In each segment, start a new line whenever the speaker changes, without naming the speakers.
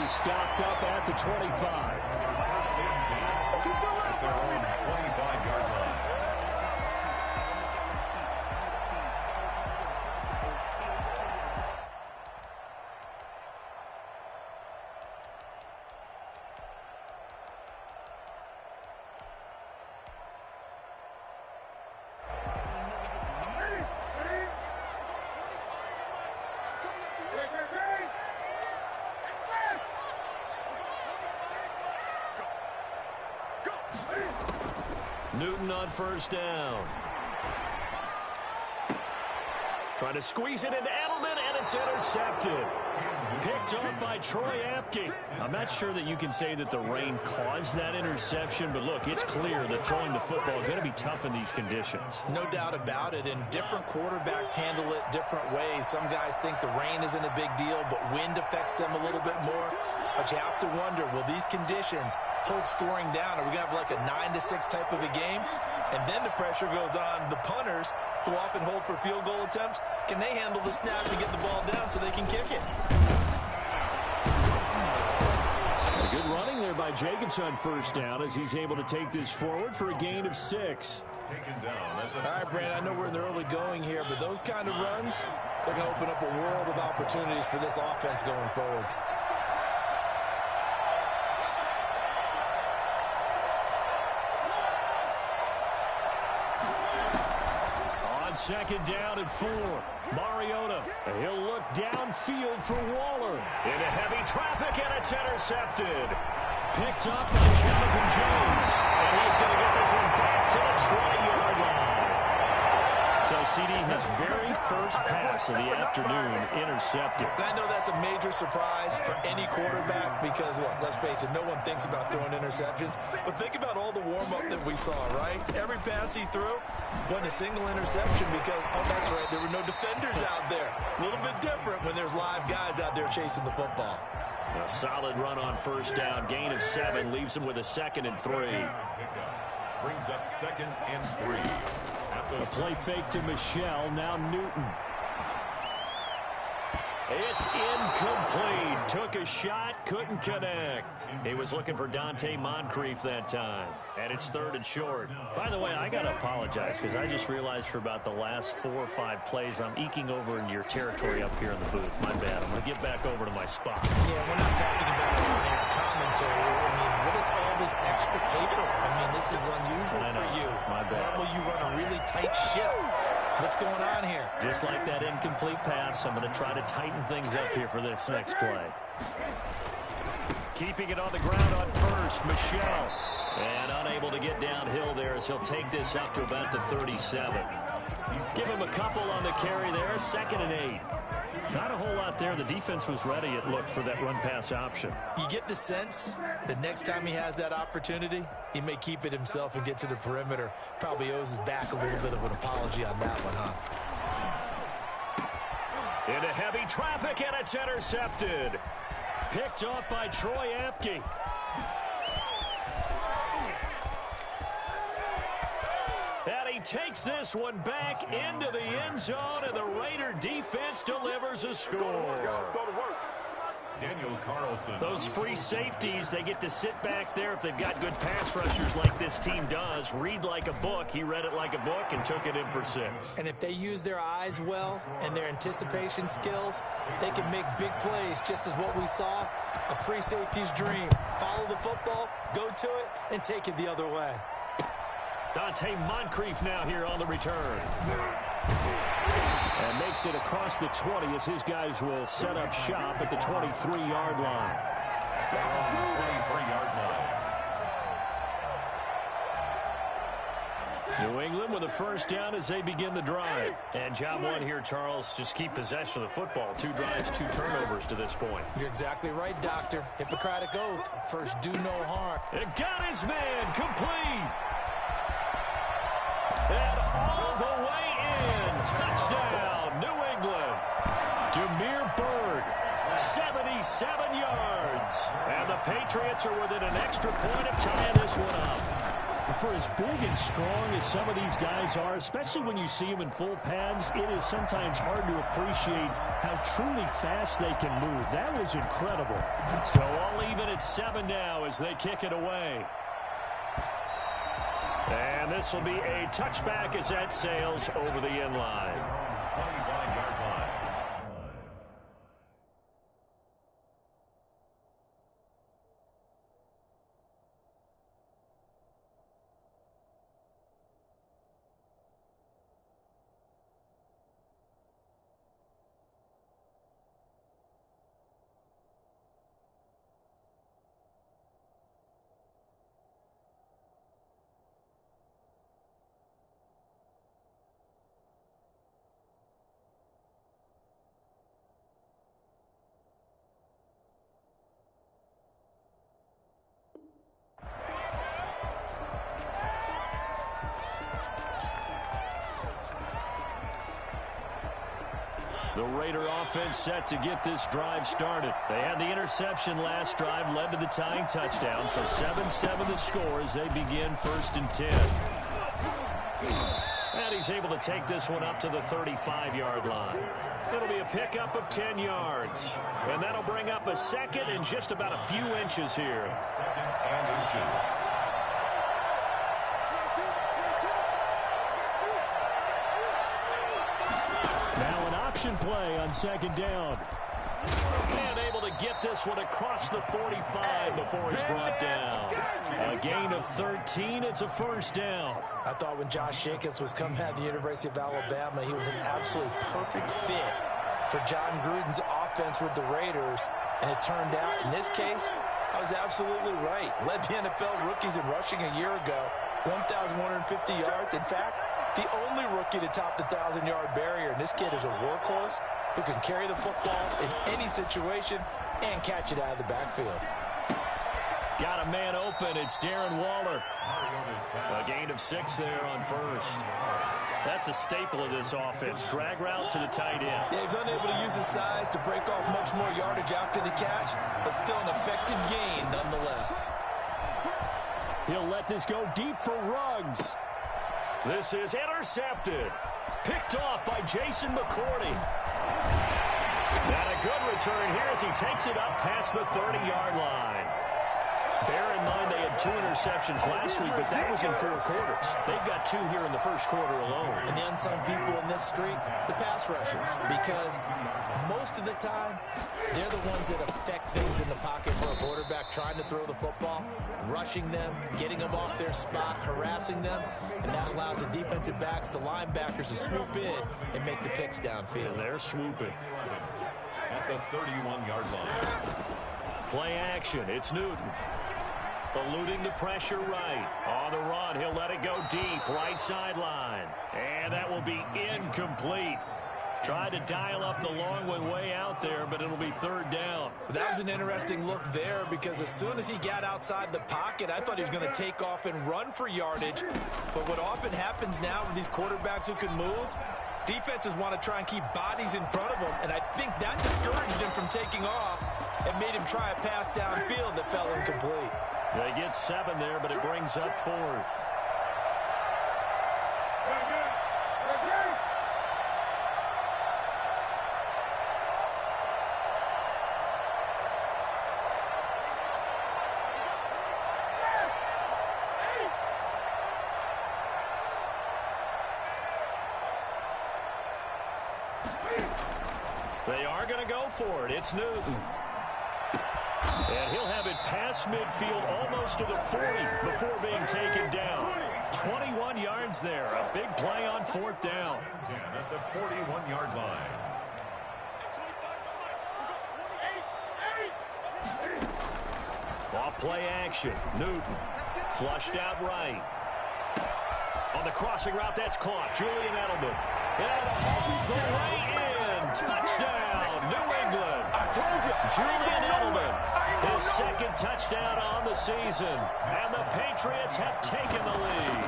stopped up at the 25.
At their own 25-yard line.
Newton on first down. Trying to squeeze it into Edelman, and it's intercepted. Picked up by Troy Apke. I'm not sure that you can say that the rain caused that interception, but look, it's clear that throwing the football is going to be tough in these conditions.
No doubt about it, and different quarterbacks handle it different ways. Some guys think the rain isn't a big deal, but wind affects them a little bit more. But you have to wonder, will these conditions hold scoring down? Are we going to have like a 9-6 type of a game? And then the pressure goes on the punters, who often hold for field goal attempts. Can they handle the snap and get the ball down so they can kick it?
A good running there by Jacobs on first down as he's able to take this forward for a gain of 6.
All right, Brandon, I know we're in the early going here, but those kind of runs, they're going to open up a world of opportunities for this offense going forward.
Second down and 4. Mariota. He'll look downfield for Waller. Into heavy traffic, and it's intercepted. Picked up by Jonathan Jones. And he's going to get this one back to the 20-yard line. So CD, his very first pass of the afternoon intercepted.
And I know that's a major surprise for any quarterback because, look, let's face it, no one thinks about throwing interceptions. But think about all the warm-up that we saw, right? Every pass he threw wasn't a single interception because, oh, that's right, there were no defenders out there. A little bit different when there's live guys out there chasing the football.
A solid run on first down. Gain of 7 leaves him with a 2nd and 3.
Brings up 2nd and 3.
A play fake to Michelle. Now Newton. It's incomplete. Took a shot, couldn't connect. He was looking for Dante Moncrief that time. And it's 3rd and short. By the way, I got to apologize because I just realized for about the last 4 or 5 plays, I'm eking over into your territory up here in the booth. My bad. I'm going to get back over to my spot.
Yeah, we're not talking about it on air commentary. I mean, what is all this extra paper? I mean, this is unusual for you.
My bad.
Normally you run a really tight ship. What's going on here?
Just like that incomplete pass, I'm going to try to tighten things up here for this next play. Keeping it on the ground on first, Michelle. And unable to get downhill there as he'll take this up to about the 37. Give him a couple on the carry there, 2nd and 8. Not a whole lot there. The defense was ready, it looked, for that run-pass option.
You get the sense that next time he has that opportunity, he may keep it himself and get to the perimeter. Probably owes his back a little bit of an apology on that one, huh?
Into heavy traffic, and it's intercepted. Picked off by Troy Apke. And he takes this one back into the end zone, and the Raider defense delivers a score.
Daniel Carlson.
Those free safeties, they get to sit back there if they've got good pass rushers like this team does. Read like a book. He read it like a book and took it in for 6.
And if they use their eyes well and their anticipation skills, they can make big plays, just as what we saw, a free safety's dream. Follow the football, go to it, and take it the other way.
Dante Moncrief now here on the return. And makes it across the 20 as his guys will set up shop at the 23-yard line.
23-yard line.
New England with a first down as they begin the drive. And job 1 here, Charles, just keep possession of the football. 2 drives, 2 turnovers to this point.
You're exactly right, Doctor. Hippocratic oath. First, do no harm.
And got his man complete. And all the way in. Touchdown, New England. Demir Bird, 77 yards. And the Patriots are within an extra point of tying this one up. For as big and strong as some of these guys are, especially when you see them in full pads, it is sometimes hard to appreciate how truly fast they can move. That was incredible. So all even at 7 now as they kick it away. And this will be a touchback as that sails over the end line.
25-yard line.
The Raider offense set to get this drive started. They had the interception last drive, led to the tying touchdown. So 7-7 the score as they begin 1st and 10. And he's able to take this one up to the 35-yard line. It'll be a pickup of 10 yards. And that'll bring up a second and just about a few inches here.
Second and inches.
Now an option play on 2nd down. And able to get this one across the 45 before he's brought down. A gain of 13. It's a 1st down.
I thought when Josh Jacobs was coming out of the University of Alabama, he was an absolutely perfect fit for John Gruden's offense with the Raiders. And it turned out, in this case, I was absolutely right. Led the NFL rookies in rushing a year ago, 1,150 yards. In fact, the only rookie to top the 1,000-yard barrier. And this kid is a workhorse who can carry the football in any situation and catch it out of the backfield.
Got a man open. It's Darren Waller. A gain of 6 there on 1st. That's a staple of this offense. Drag route to the tight end.
Yeah, he's unable to use his size to break off much more yardage after the catch, but still an effective gain nonetheless.
He'll let this go deep for Ruggs. This is intercepted. Picked off by Jason McCourty. And a good return here as he takes it up past the 30-yard line. Bear in mind they had 2 interceptions last week, but that was in 4 quarters. They've got 2 here in the 1st quarter alone.
And the unsung people in this streak, the pass rushers, because most of the time, they're the ones that affect things in the pocket for a quarterback trying to throw the football, rushing them, getting them off their spot, harassing them, and that allows the defensive backs, the linebackers, to swoop in and make the picks downfield.
And they're swooping.
At the 31-yard line.
Play action. It's Newton. Eluding the pressure right. On the run, he'll let it go deep. Right sideline. And that will be incomplete. Tried to dial up the long one way out there, but it'll be 3rd down.
That was an interesting look there because as soon as he got outside the pocket, I thought he was going to take off and run for yardage. But what often happens now with these quarterbacks who can move, defenses want to try and keep bodies in front of them, and I think that discouraged him from taking off and made him try a pass downfield that fell incomplete.
They get 7 there, but it brings up 4th. They are going to go for it. It's Newton. And he'll have it past midfield almost to the 40 before being taken down. 21 yards there. A big play on 4th down.
At the 41-yard line.
Off play action. Newton. Flushed out right. On the crossing route, that's caught. Julian Edelman. And all the way in. Touchdown, New England. Julian Edelman. His 2nd touchdown on the season. And the Patriots have taken the lead.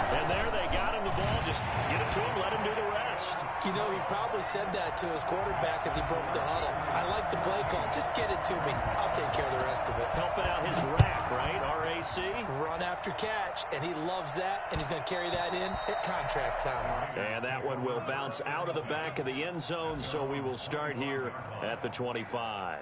And there they got him the ball. Just get it to him, let him do the rest.
You know, he probably said that to his quarterback as he broke the huddle. I like the play call. Just get it to me. I'll take care of the rest of it.
Helping out his rack, right? RAC.
Run after catch, and he loves that, and he's going to carry that in at contract time.
And that one will bounce out of the back of the end zone, so we will start here at the 25.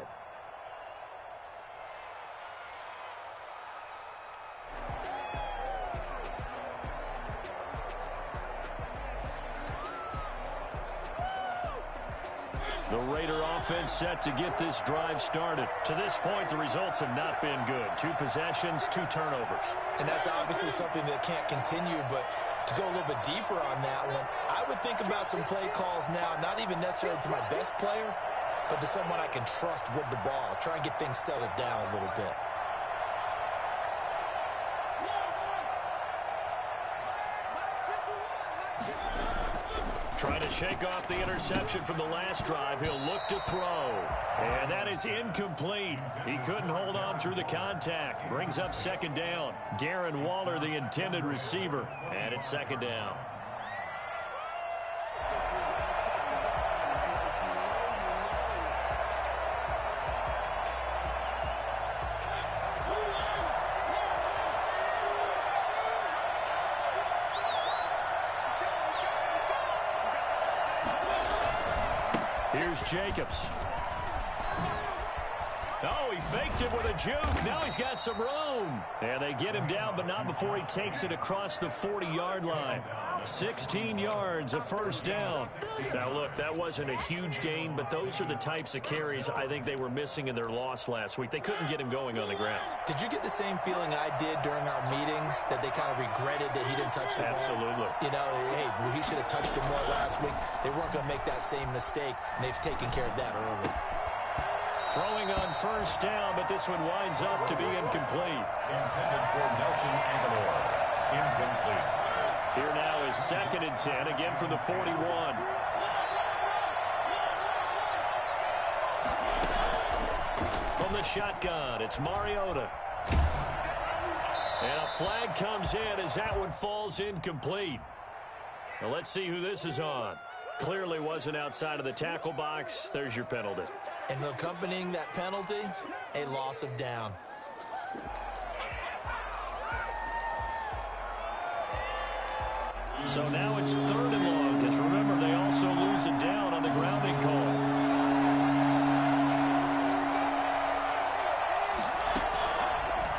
The Raider offense set to get this drive started. To this point, the results have not been good. 2 possessions, 2 turnovers.
And that's obviously something that can't continue, but to go a little bit deeper on that one, I would think about some play calls now, not even necessarily to my best player, but to someone I can trust with the ball. Try and get things settled down a little bit.
Trying to shake off the interception from the last drive. He'll look to throw. And that is incomplete. He couldn't hold on through the contact. Brings up second down. Darren Waller, the intended receiver. And it's second down. Here's Jacobs. Oh, he faked it with a juke. Now he's got some room. And they get him down, but not before he takes it across the 40-yard line. 16 yards, a first down. Now, look, that wasn't a huge gain, but those are the types of carries I think they were missing in their loss last week. They couldn't get him going on the ground.
Did you get the same feeling I did during our meetings, that they kind of regretted that he didn't touch the ball?
Absolutely.
You know, hey, he should have touched it more last week. They weren't going to make that same mistake, and they've taken care of that early.
Throwing on first down, but this one winds up to be incomplete.
Intended for Nelson Aguilar. Incomplete.
Here now is 2nd and 10, again from the 41. From the shotgun, it's Mariota. And a flag comes in as that one falls incomplete. Now let's see who this is on. Clearly wasn't outside of the tackle box. There's your penalty.
And accompanying that penalty, a loss of down.
So now it's 3rd and long, because remember, they also lose it down on the grounding call.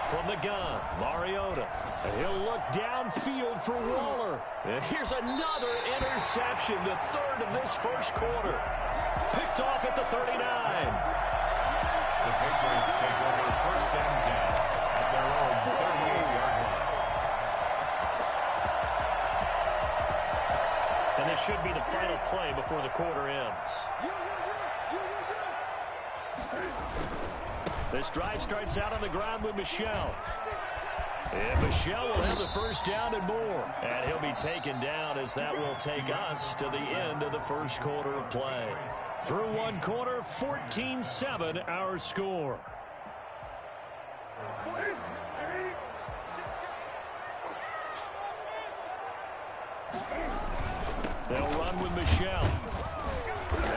From the gun, Mariota. And he'll look downfield for Waller. And here's another interception, the 3rd of this first quarter. Picked off at the 39.
The Patriots take over 1st and 10 at their own 38-yard line.
And this should be the final play before the quarter ends. This drive starts out on the ground with Michel. And Michel will have the first down and more. And he'll be taken down as that will take us to the end of the first quarter of play. Through one quarter, 14-7 our score. They'll run with Michel.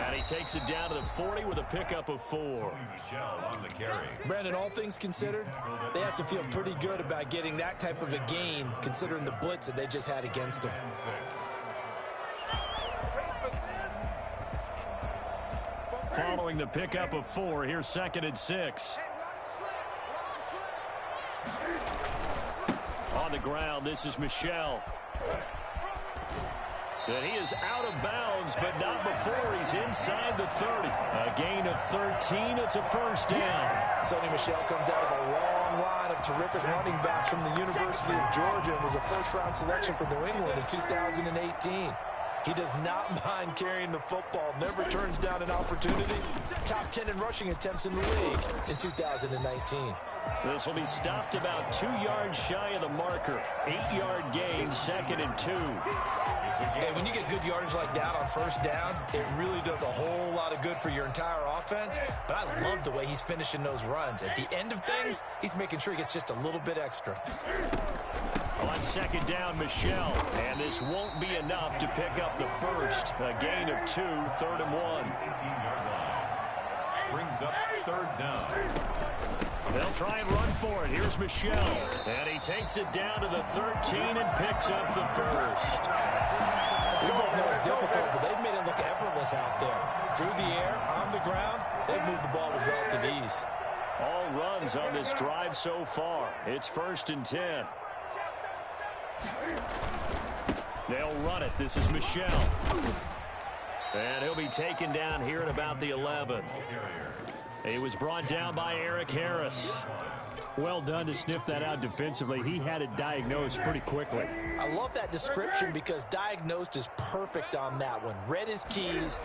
And he takes it down to the 40 with a pickup of 4.
Michel on the carry.
Brandon, all things considered, they have to feel pretty good about getting that type of a gain, considering the blitz that they just had against them.
Following the pickup of 4, here's 2nd and 6. On the ground, this is Michel. And he is out of bounds, but not before he's inside the 30. A gain of 13. It's a first down.
Sonny Michel comes out of a long line of terrific running backs from the University of Georgia and was a first-round selection for New England in 2018. He does not mind carrying the football, never turns down an opportunity. Top 10 in rushing attempts in the league in 2019.
This will be stopped about 2 yards shy of the marker. 8-yard gain, 2nd and 2.
And when you get good yardage like that on first down, it really does a whole lot of good for your entire offense. But I love the way he's finishing those runs. At the end of things, he's making sure he gets just a little bit extra.
On second down, Michelle. And this won't be enough to pick up the first. A gain of 2, 3rd and 1.
18-yard line. Brings up 3rd down.
They'll try and run for it. Here's Michelle. And he takes it down to the 13 and picks up the first.
We both know it's difficult, but they've made it look effortless out there. Through the air, on the ground, they've moved the ball with relative ease.
All runs on this drive so far. It's 1st and 10. They'll run it. This is Michelle. And he'll be taken down here at about the 11. He was brought down by Eric Harris.
Well done to sniff that out defensively. He had it diagnosed pretty quickly.
I love that description because diagnosed is perfect on that one. Read his keys,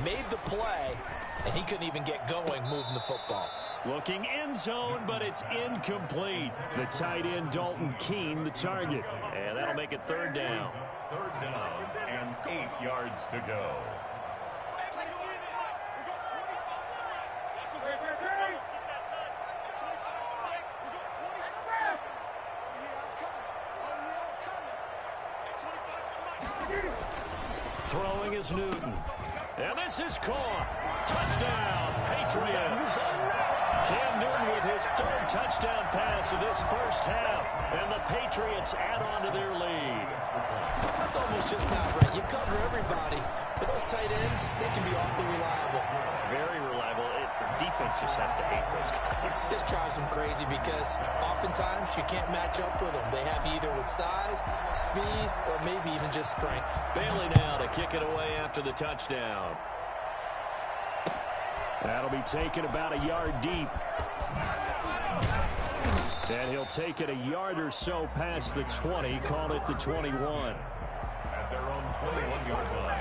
made the play, and he couldn't even get going moving the football.
Looking end zone, but it's incomplete.
The tight end, Dalton Keene, the target.
And that'll make it 3rd down.
3rd down and 8 yards to go.
Throwing is Newton. And this is caught. Touchdown, Patriots. Cam Newton with his 3rd touchdown pass of this first half. And the Patriots add on to their lead.
That's almost just not right. You cover everybody, but those tight ends, they can be awfully reliable.
Very reliable. Defense just has to hate those guys.
It just drives them crazy because oftentimes you can't match up with them. They have either with size, speed, or maybe even just strength.
Bailey now to kick it away after the touchdown.
That'll be taken about a yard deep. And he'll take it a yard or so past the 20, call it the 21.
At their own 21-yard line.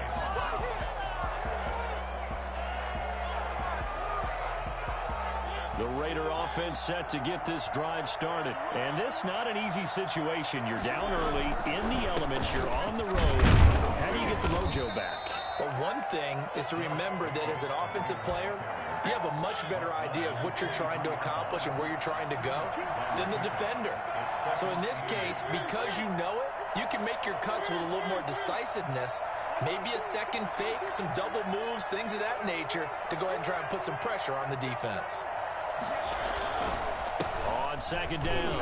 The Raider offense set to get this drive started. And this not an easy situation. You're down early, in the elements, you're on the road. How do you get the mojo back?
Well, one thing is to remember that as an offensive player, you have a much better idea of what you're trying to accomplish and where you're trying to go than the defender. So in this case, because you know it, you can make your cuts with a little more decisiveness, maybe a second fake, some double moves, things of that nature, to go ahead and try and put some pressure on the defense.
On second down,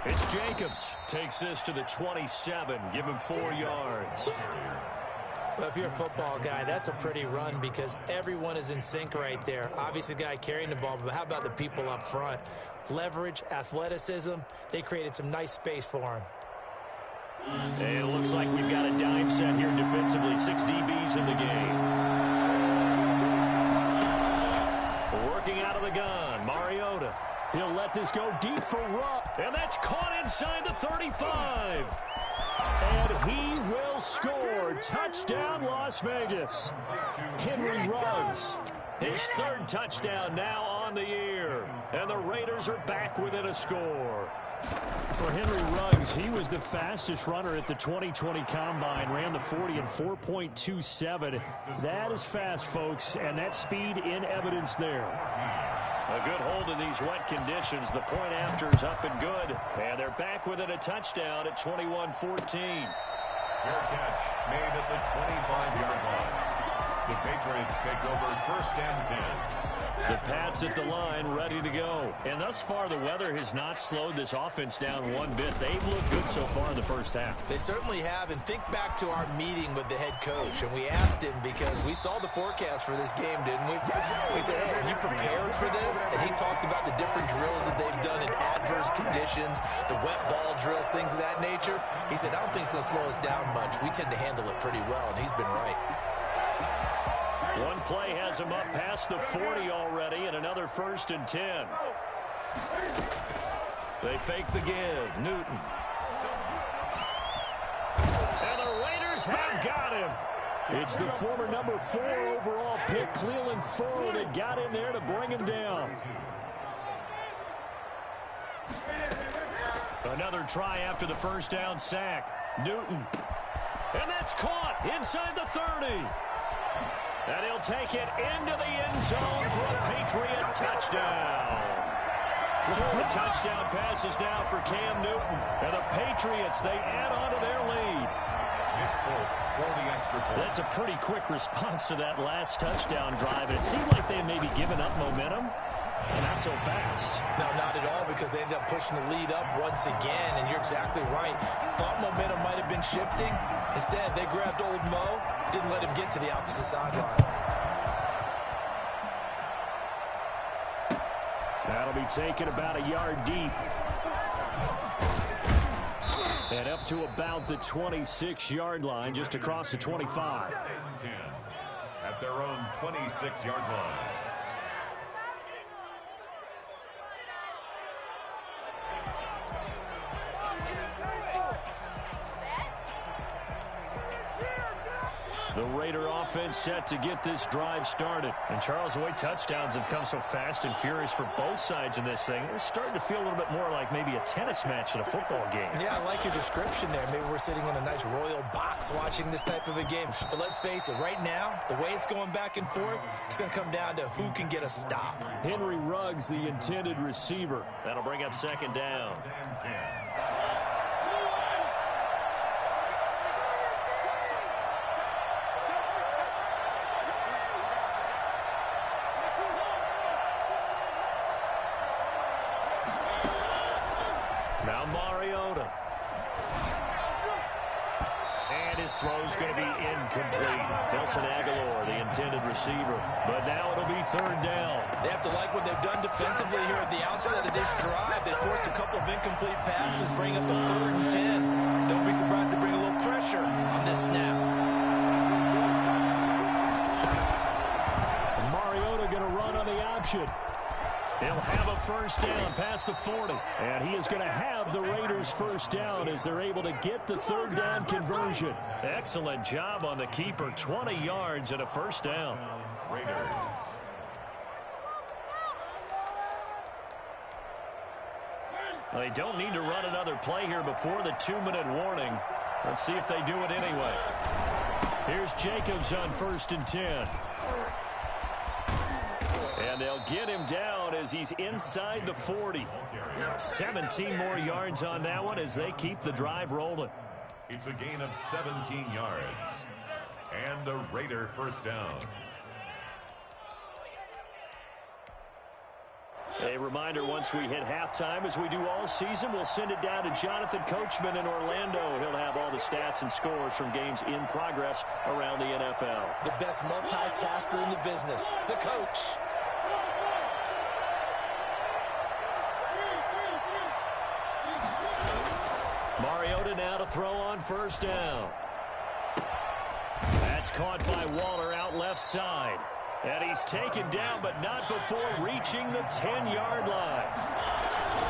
it's Jacobs. Takes this to the 27. Give him 4 yards.
But if you're a football guy, that's a pretty run because everyone is in sync right there. Obviously, the guy carrying the ball, but how about the people up front? Leverage, athleticism, they created some nice space for him.
And it looks like we've got a dime set here defensively. 6 DBs in the game. Working out of the gun, Mariota. He'll let this go deep for Rupp. And that's caught inside the 35. And he will score. Touchdown, Las Vegas. Henry Ruggs. His 3rd touchdown now on the year. And the Raiders are back within a score.
For Henry Ruggs, he was the fastest runner at the 2020 Combine, ran the 40 in 4.27. That is fast, folks, and that speed in evidence there.
A good hold in these wet conditions. The point after is up and good. And they're back within a touchdown at 21-14.
Fair catch made at the 25-yard line. The Patriots take over 1st and 10.
The Pats at the line, ready to go. And thus far, the weather has not slowed this offense down one bit. They've looked good so far in the first half.
They certainly have. And think back to our meeting with the head coach. And we asked him because we saw the forecast for this game, didn't we? We said, hey, are you prepared for this? And he talked about the different drills that they've done in adverse conditions, the wet ball drills, things of that nature. He said, I don't think it's going to slow us down much. We tend to handle it pretty well, and he's been right.
One play has him up past the 40 already, and another 1st and 10. They fake the give. Newton. And the Raiders have got him.
It's the former number 4 overall pick, Cleveland Furl, that got in there to bring him down.
Another try after the first down sack. Newton. And that's caught inside the 30. And he'll take it into the end zone for a Patriot touchdown. 4 touchdown passes now for Cam Newton. And the Patriots, they add on to their lead. That's a pretty quick response to that last touchdown drive. And it seemed like they may be giving up momentum. Not so fast.
No, not at all, because they ended up pushing the lead up once again, and you're exactly right. Thought momentum might have been shifting. Instead, they grabbed old Mo, didn't let him get to the opposite sideline.
That'll be taken about a yard deep. And up to about the 26-yard line, just across the 25.
At their own 26-yard line.
The Raider offense set to get this drive started.
And Charles, the way touchdowns have come so fast and furious for both sides in this thing, it's starting to feel a little bit more like maybe a tennis match than a football game.
Yeah, I like your description there. Maybe we're sitting in a nice royal box watching this type of a game. But let's face it, right now, the way it's going back and forth, it's going to come down to who can get a stop.
Henry Ruggs, the intended receiver.
That'll bring up second down. Now Mariota. And his throw's going to be incomplete. Nelson Aguilar, the intended receiver. But now it'll be third down.
They have to like what they've done defensively here at the outset of this drive. They forced a couple of incomplete passes, bring up the 3rd and 10. Don't be surprised to bring a little pressure on this snap.
Mariota going to run on the option. He'll have a first down past the 40. And he is going to have the Raiders first down as they're able to get the third down conversion.
Excellent job on the keeper. 20 yards and a first down.
Raiders.
They don't need to run another play here before the 2-minute warning. Let's see if they do it anyway. Here's Jacobs on 1st and 10. And they'll get him down as he's inside the 40. 17 more yards on that one as they keep the drive rolling.
It's a gain of 17 yards. And a Raider first down.
A reminder, once we hit halftime, as we do all season, we'll send it down to Jonathan Coachman in Orlando. He'll have all the stats and scores from games in progress around the NFL.
The best multitasker in the business, the coach.
Mariota now to throw on first down. That's caught by Waller out left side. And he's taken down, but not before reaching the 10-yard line.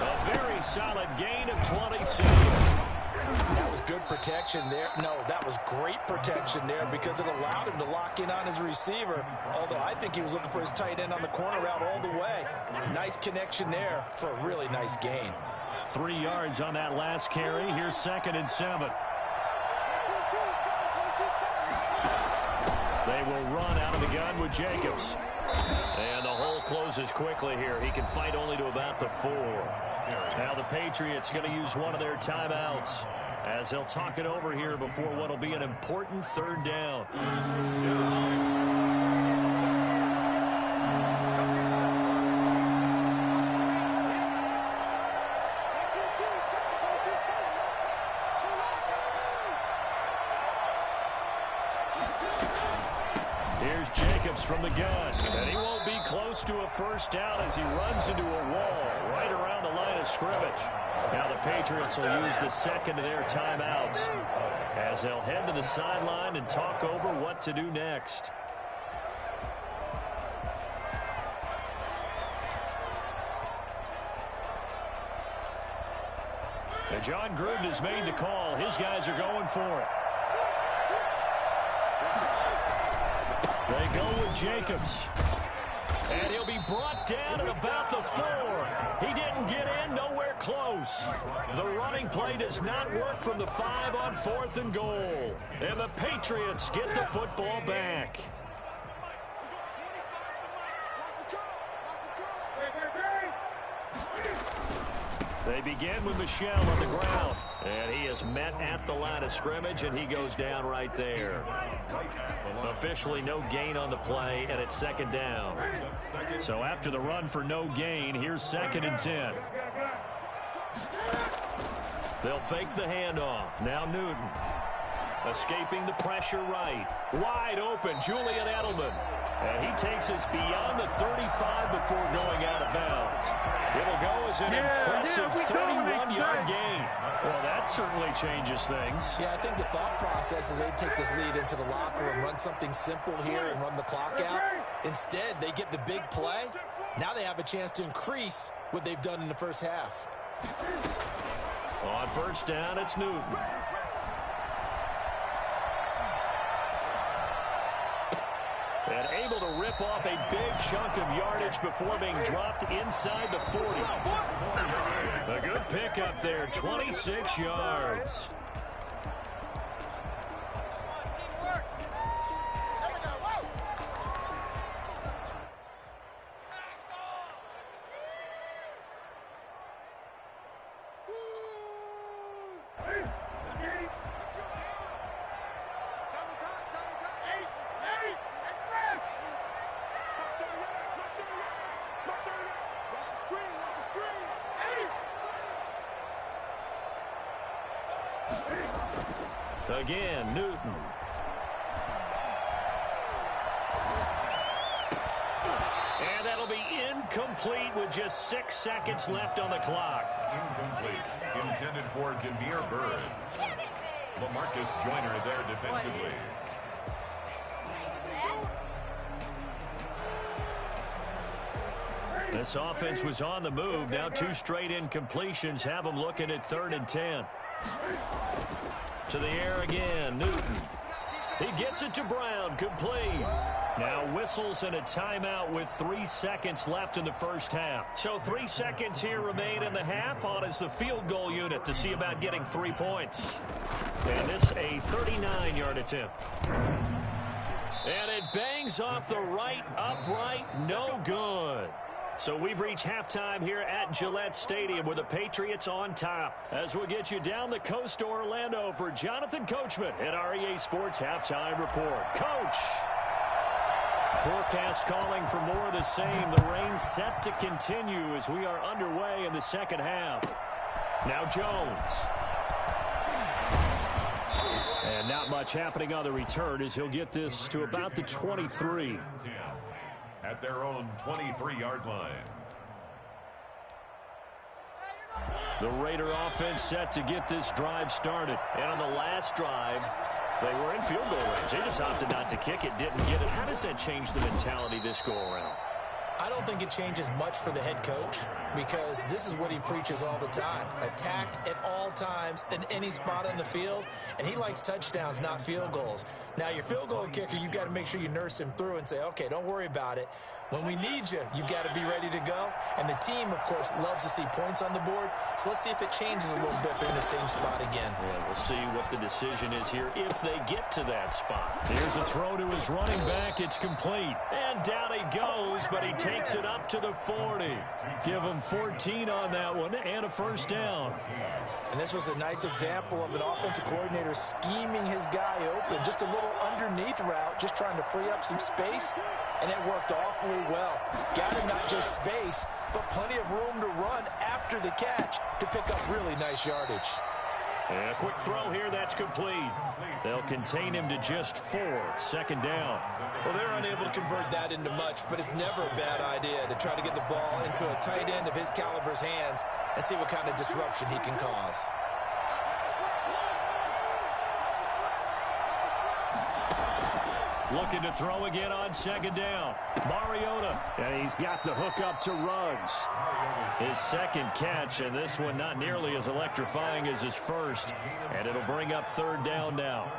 A very solid gain of 26.
That was good protection there. No, that was great protection there because it allowed him to lock in on his receiver. Although I think he was looking for his tight end on the corner route all the way. Nice connection there for a really nice gain.
3 yards on that last carry. Here's 2nd and 7. They will run out of the gun with Jacobs. And the hole closes quickly here. He can fight only to about the 4. Now the Patriots going to use one of their timeouts as they'll talk it over here before what will be an important third down. Here's Jacobs from the gun, and he won't be close to a first down as he runs into a wall right around the line of scrimmage. Now the Patriots will use the second of their timeouts as they'll head to the sideline and talk over what to do next. And John Gruden has made the call. His guys are going for it. They go with Jacobs. And he'll be brought down at about the 4. He didn't get in, nowhere close. The running play does not work from the 5 on 4th and goal. And the Patriots get the football back. They begin with Michel on the ground. And he is met at the line of scrimmage, and he goes down right there. Officially no gain on the play, and it's second down.
So after the run for no gain, here's 2nd and 10.
They'll fake the handoff. Now Newton. Escaping the pressure right. Wide open, Julian Edelman. And he takes us beyond the 35 before going out of bounds. It'll go as an impressive 31-yard gain.
Well, that certainly changes things.
Yeah, I think the thought process is they'd take this lead into the locker room, run something simple here and run the clock out. Instead, they get the big play. Now they have a chance to increase what they've done in the first half.
On first down, it's Newton. And able to rip off a big chunk of yardage before being dropped inside the 40. A good pickup there, 26 yards. Again, Newton. And that'll be incomplete with just 6 seconds left on the clock.
Incomplete. Intended for Demir Bird. LaMarcus Joyner there defensively.
This offense was on the move. Now 2 straight incompletions have them looking at 3rd and 10. To the air again, Newton. He gets it to Brown, complete. Now whistles and a timeout with 3 seconds left in the first half. So 3 seconds here remain in the half. On is the field goal unit to see about getting 3 points. And this a 39-yard attempt. And it bangs off the right upright, no good. So we've reached halftime here at Gillette Stadium with the Patriots on top. As we'll get you down the coast to Orlando for Jonathan Coachman at our EA Sports Halftime Report. Coach! Forecast calling for more of the same. The rain set to continue as we are underway in the second half. Now Jones. And not much happening on the return as he'll get this to about the 23.
At their own 23-yard line.
The Raider offense set to get this drive started. And on the last drive, they were in field goal range. They just opted not to kick it, didn't get it. How does that change the mentality this go-around?
I don't think it changes much for the head coach because this is what he preaches all the time. Attack at all times in any spot on the field, and he likes touchdowns, not field goals. Now, your field goal kicker, you've got to make sure you nurse him through and say, okay, don't worry about it. When we need you, you've got to be ready to go. And the team, of course, loves to see points on the board. So let's see if it changes a little bit. They're in the same spot again.
Yeah, we'll see what the decision is here if they get to that spot. Here's a throw to his running back. It's complete. And down he goes, but he takes it up to the 40. Give him 14 on that one and a first down.
And this was a nice example of an offensive coordinator scheming his guy open. Just a little underneath route, just trying to free up some space. And it worked awfully well. Got him not just space, but plenty of room to run after the catch to pick up really nice yardage.
And a quick throw here, that's complete. They'll contain him to just 4. Second down.
Well, they're unable to convert that into much, but it's never a bad idea to try to get the ball into a tight end of his caliber's hands and see what kind of disruption he can cause.
Looking to throw again on second down. Mariota.
And he's got the hook up to Ruggs.
His second catch, and this one not nearly as electrifying as his first. And it'll bring up third down now.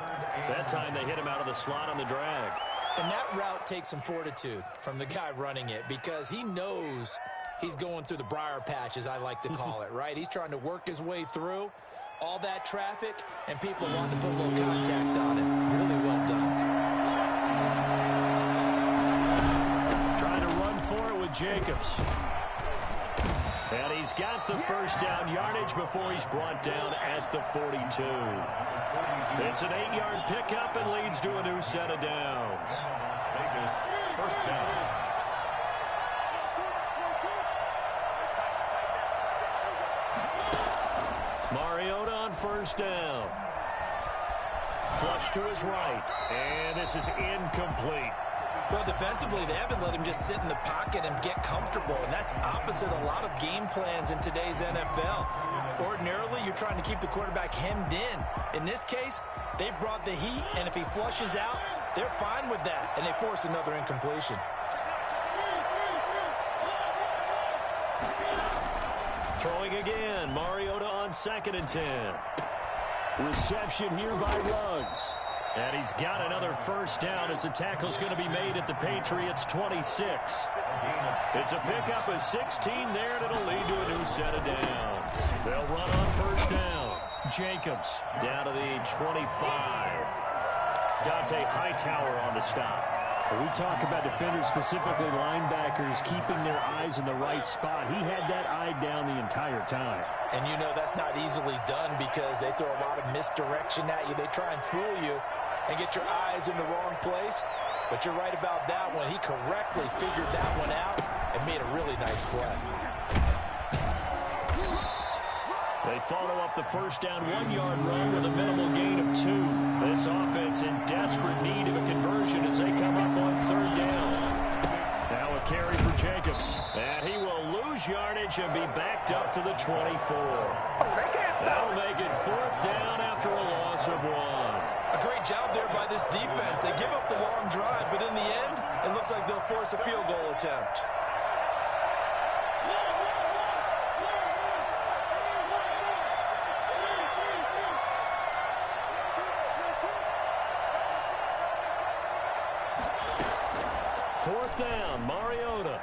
That time they hit him out of the slot on the drag.
And that route takes some fortitude from the guy running it because he knows he's going through the briar patch, as I like to call it, right? He's trying to work his way through all that traffic, and people want to put a little contact on it. Really well done.
Trying to run for it with Jacobs. And he's got the first down yardage before he's brought down at the 42. It's an 8-yard pickup and leads to a new set of downs.
Las Vegas, first down.
Mariota on first down. Flush to his right. And this is incomplete.
Well, defensively, they haven't let him just sit in the pocket and get comfortable, and that's opposite a lot of game plans in today's NFL. Ordinarily, you're trying to keep the quarterback hemmed in. In this case, they brought the heat, and if he flushes out, they're fine with that, and they force another incompletion.
Throwing again, Mariota on 2nd and 10. Reception here by Ruggs. And he's got another first down as the tackle's going to be made at the Patriots' 26. It's a pickup of 16 there, and it'll lead to a new set of downs. They'll run on first down. Jacobs down to the 25. Dante Hightower on the stop.
We talk about defenders, specifically linebackers, keeping their eyes in the right spot. He had that eye down the entire time.
And you know that's not easily done because they throw a lot of misdirection at you. They try and fool you and get your eyes in the wrong place. But you're right about that one. He correctly figured that one out and made a really nice play.
They follow up the first down 1-yard run with a minimal gain of 2. This offense in desperate need of a conversion as they come up on 3rd down. Now a carry for Jacobs. And he will lose yardage and be backed up to the 24. That'll make it 4th down after a loss of 1.
A great job there by this defense. They give up the long drive, but in the end, it looks like they'll force a field goal attempt.
Fourth down, Mariota.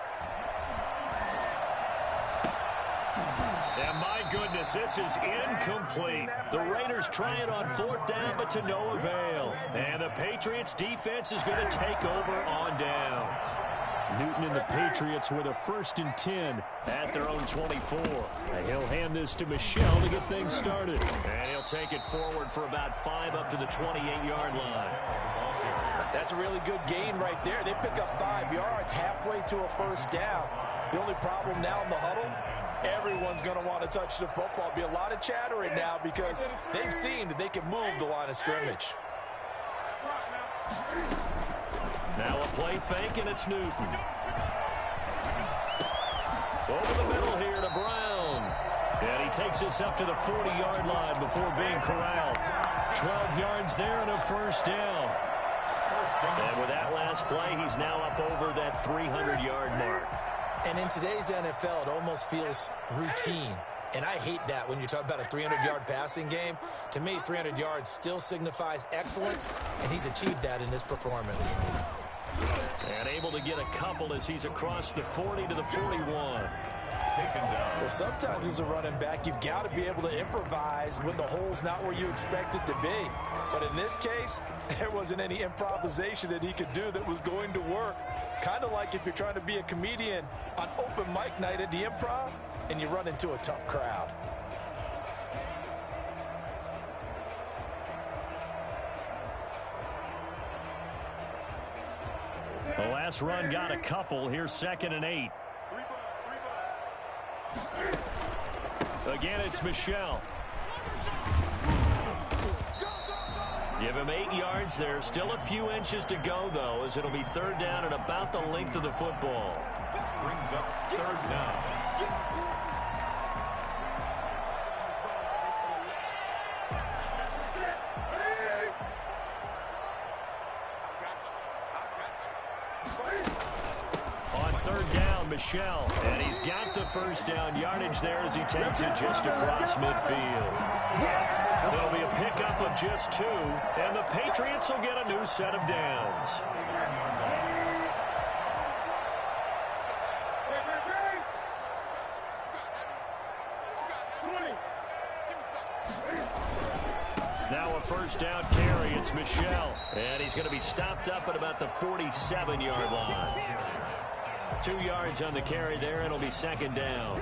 And my goodness, this is incomplete. The Raiders try it on 4th down, but to no avail. And the Patriots defense is going to take over on downs.
Newton and the Patriots with a 1st and 10 at their own 24. And he'll hand this to Michel to get things started.
And he'll take it forward for about 5 up to the 28-yard line.
That's a really good gain right there. They pick up 5 yards halfway to a first down. The only problem now in the huddle, everyone's going to want to touch the football. Be a lot of chattering now because they've seen that they can move the line of scrimmage.
Now a play fake, and it's Newton. Over the middle here to Brown. And he takes this up to the 40-yard line before being corralled. 12 yards there and a first down. And with that last play, he's now up over that 300-yard mark.
And in today's NFL, it almost feels routine. And I hate that when you talk about a 300-yard passing game. To me, 300 yards still signifies excellence, and he's achieved that in this performance.
And able to get a couple as he's across the 40 to the 41.
Well, sometimes as a running back, you've got to be able to improvise when the hole's not where you expect it to be. But in this case, there wasn't any improvisation that he could do that was going to work. Kind of like if you're trying to be a comedian on open mic night at the Improv and you run into a tough crowd.
The last run got a couple. Here's 2nd and 8. Again, it's Michel. Give him 8 yards there. Still a few inches to go, though, as it'll be 3rd down and about the length of the football.
Brings up 3rd down.
On 3rd down, Michel. And he's got the first down yardage there as he takes it just across midfield. There'll be a pickup of just 2, and the Patriots will get a new set of downs. Now a first down carry. It's Michel. And he's going to be stopped up at about the 47-yard line. 2 yards on the carry there. It'll be second down.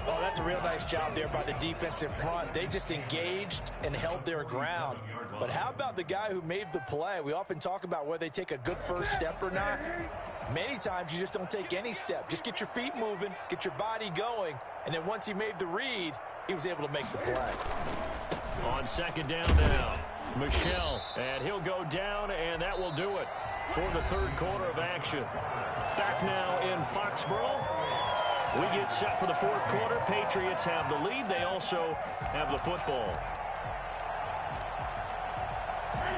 Oh, that's a real nice job there by the defensive front. They just engaged and held their ground. But how about the guy who made the play? We often talk about whether they take a good first step or not. Many times you just don't take any step. Just get your feet moving, get your body going, and then once he made the read, he was able to make the play.
On second down now, Michel, and he'll go down, and that will do it for the third quarter of action. Back now in Foxborough. We get set for the fourth quarter. Patriots have the lead. They also have the football.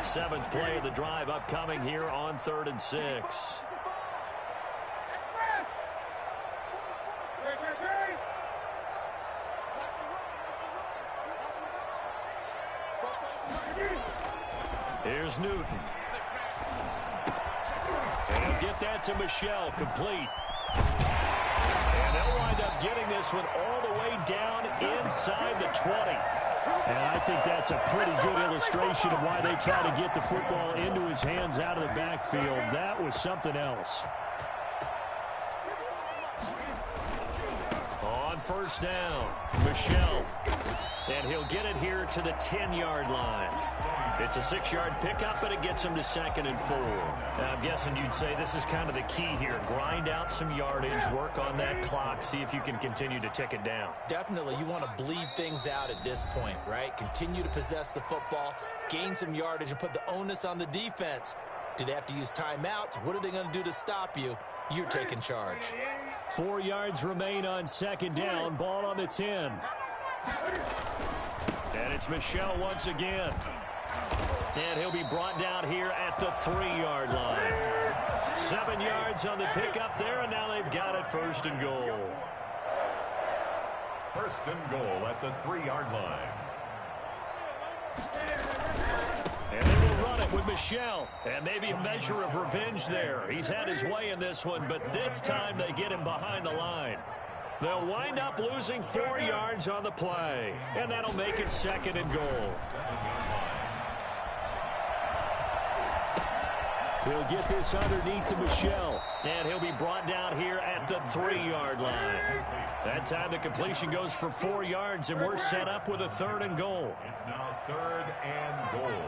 7th play of the drive upcoming here on 3rd and 6. Here's Newton. And he'll get that to Michel, complete. And they'll wind up getting this one all the way down inside the 20.
And I think that's a pretty good illustration of why they try to get the football into his hands out of the backfield. That was something else.
On first down, Michel. And he'll get it here to the 10-yard line. It's a 6-yard pickup, but it gets him to 2nd and 4. Now, I'm guessing you'd say this is kind of the key here. Grind out some yardage, work on that clock, see if you can continue to tick it down.
Definitely, you want to bleed things out at this point, right? Continue to possess the football, gain some yardage, and put the onus on the defense. Do they have to use timeouts? What are they going to do to stop you? You're taking charge.
4 yards remain on second down. Ball on the 10.
And it's Michel once again. And he'll be brought down here at the 3-yard line. 7 yards on the pickup there, and now they've got it 1st and goal.
1st and goal at the 3-yard line.
And they will run it with Michel. And maybe a measure of revenge there. He's had his way in this one, but this time they get him behind the line. They'll wind up losing 4 yards on the play. And that'll make it 2nd and goal.
He'll get this underneath to Michel.
And he'll be brought down here at the 3-yard line. That time the completion goes for 4 yards, and we're set up with a 3rd and goal.
It's now 3rd and goal.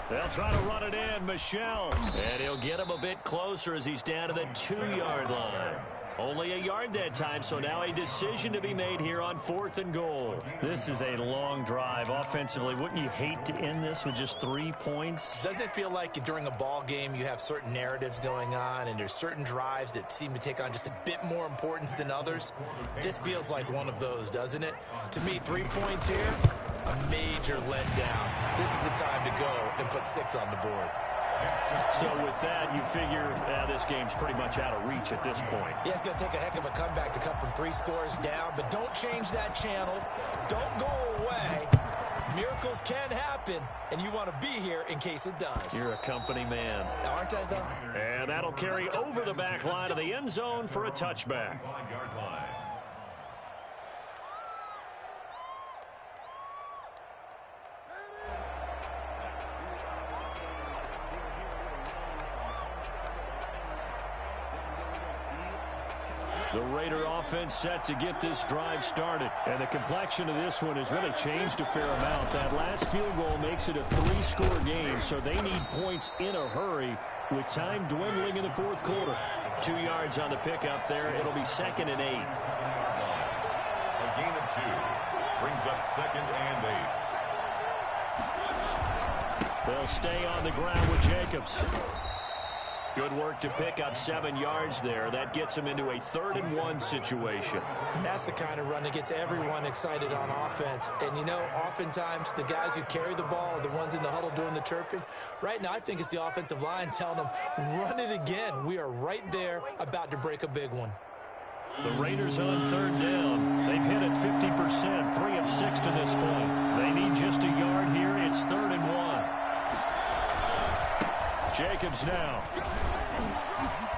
They'll try to run it in, Michel. And he'll get him a bit closer as he's down to the 2-yard line. Only a yard that time, so now a decision to be made here on 4th and goal.
This is a long drive offensively. Wouldn't you hate to end this with just 3 points?
Doesn't it feel like during a ball game you have certain narratives going on and there's certain drives that seem to take on just a bit more importance than others? This feels like one of those, doesn't it? To me, 3 points here, a major letdown. This is the time to go and put 6 on the board.
So with that, you figure this game's pretty much out of reach at this point.
Yeah, it's going to take a heck of a comeback to come from 3 scores down, but don't change that channel. Don't go away. Miracles can happen, and you want to be here in case it does.
You're a company man.
Aren't I, though?
And that'll carry over the back line of the end zone for a touchback.
5-yard line.
The Raider offense set to get this drive started.
And the complexion of this one has really changed a fair amount. That last field goal makes it a 3-score game, so they need points in a hurry with time dwindling in the fourth quarter.
2 yards on the pickup there. It'll be 2nd and 8.
A gain of 2 brings up 2nd and 8.
They'll stay on the ground with Jacobs. Good work to pick up 7 yards there. That gets him into a 3rd and 1 situation.
And that's the kind of run that gets everyone excited on offense. And, you know, oftentimes the guys who carry the ball are the ones in the huddle doing the chirping. Right now, I think it's the offensive line telling them, run it again. We are right there about to break a big one.
The Raiders on 3rd down. They've hit it 50%, 3 of 6 to this point. They need just a yard here. It's 3rd and 1. Jacobs now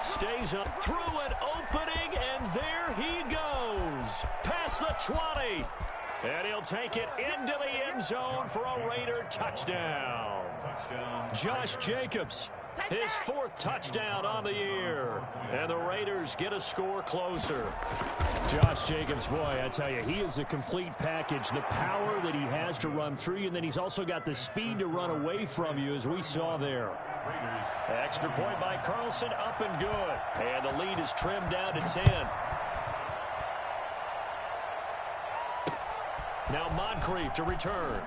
stays up through an opening, and there he goes past the 20, and he'll take it into the end zone for a Raider touchdown. Josh Jacobs, his 4th touchdown on the year. And the Raiders get a score closer.
Josh Jacobs, boy, I tell you, he is a complete package. The power that he has to run through you, and then he's also got the speed to run away from you, as we saw there.
Extra point by Carlson, up and good. And the lead is trimmed down to 10. Now Moncrief to return.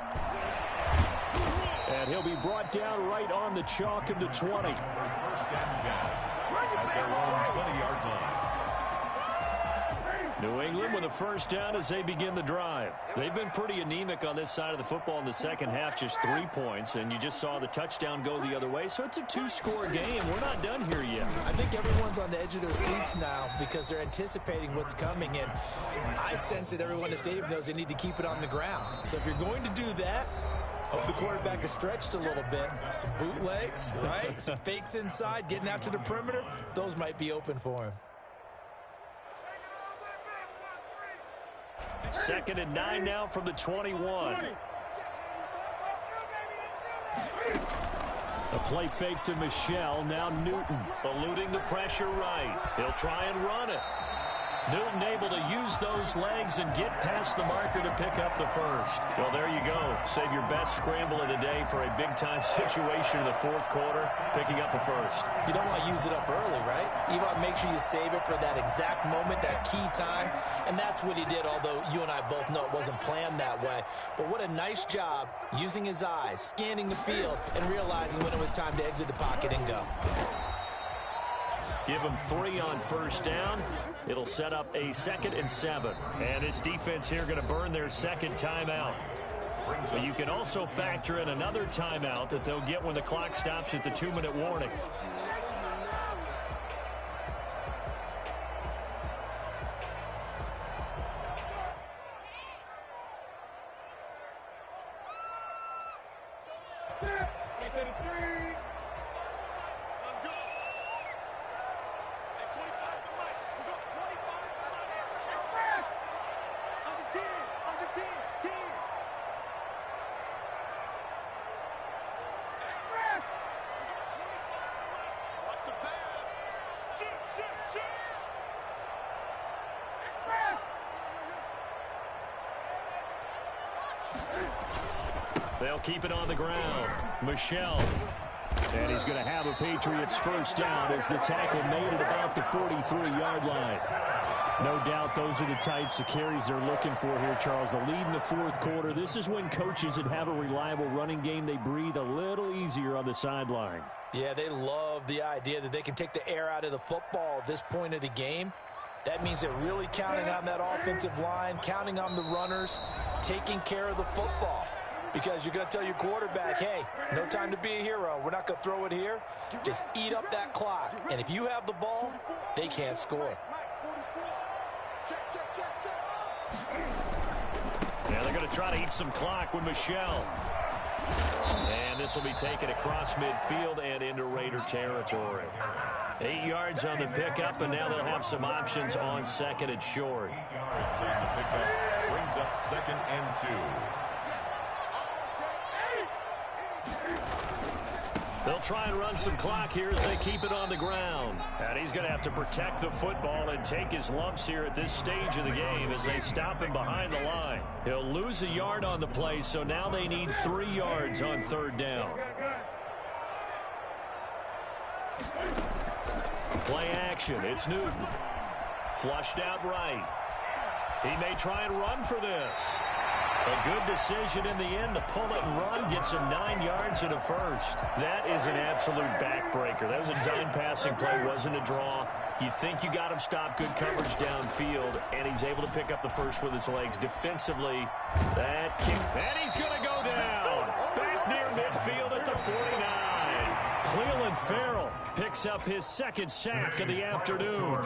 And he'll be brought down right on the chalk of the 20.
First and 10 at their own 20-yard line.
New England with a first down as they begin the drive. They've been pretty anemic on this side of the football in the second half, just 3 points, and you just saw the touchdown go the other way. So it's a 2-score game. We're not done here yet.
I think everyone's on the edge of their seats now because they're anticipating what's coming, and I sense that everyone in the stadium knows they need to keep it on the ground. So if you're going to do that, hope the quarterback is stretched a little bit. Some bootlegs, right? Some fakes inside, getting out to the perimeter. Those might be open for him.
2nd and 9 now from the 21.
A play fake to Michelle. Now Newton.
Eluding the pressure right. He'll try and run it. Newton able to use those legs and get past the marker to pick up the first. Well, there you go. Save your best scramble of the day for a big-time situation in the 4th quarter, picking up the first.
You don't want to use it up early, right? You want to make sure you save it for that exact moment, that key time, and that's what he did, although you and I both know it wasn't planned that way. But what a nice job using his eyes, scanning the field, and realizing when it was time to exit the pocket and go.
Give him 3 on first down. It'll set up a 2nd and 7. And this defense here going to burn their 2nd timeout. But you can also factor in another timeout that they'll get when the clock stops at the 2-minute warning. They'll keep it on the ground. Michelle.
And he's going to have a Patriots first down as the tackle made at about the 43-yard line. No doubt those are the types of carries they're looking for here, Charles. The lead in the 4th quarter. This is when coaches that have a reliable running game, they breathe a little easier on the sideline.
Yeah, they love the idea that they can take the air out of the football at this point of the game. That means they're really counting on that offensive line, counting on the runners, taking care of the football. Because you're going to tell your quarterback, hey, no time to be a hero. We're not going to throw it here. Just eat up that clock. And if you have the ball, they can't score.
Yeah, they're going to try to eat some clock with Michelle. And this will be taken across midfield and into Raider territory. 8 yards on the pickup, and now they'll have some options on 2nd and short.
8 yards on the pickup brings up 2nd and 2.
They'll try and run some clock here as they keep it on the ground. And he's going to have to protect the football and take his lumps here at this stage of the game as they stop him behind the line. He'll lose a yard on the play, so now they need 3 yards on 3rd down. Play action. It's Newton. Flushed out right. He may try and run for this. A good decision in the end to pull it and run. Gets him 9 yards and a first. That is an absolute backbreaker. That was a design passing play. Wasn't a draw. You think you got him stopped. Good coverage downfield. And he's able to pick up the first with his legs. Defensively, that kick. And he's going to go down. Back near midfield at the 49. Cleveland Farrell picks up his 2nd sack of the afternoon.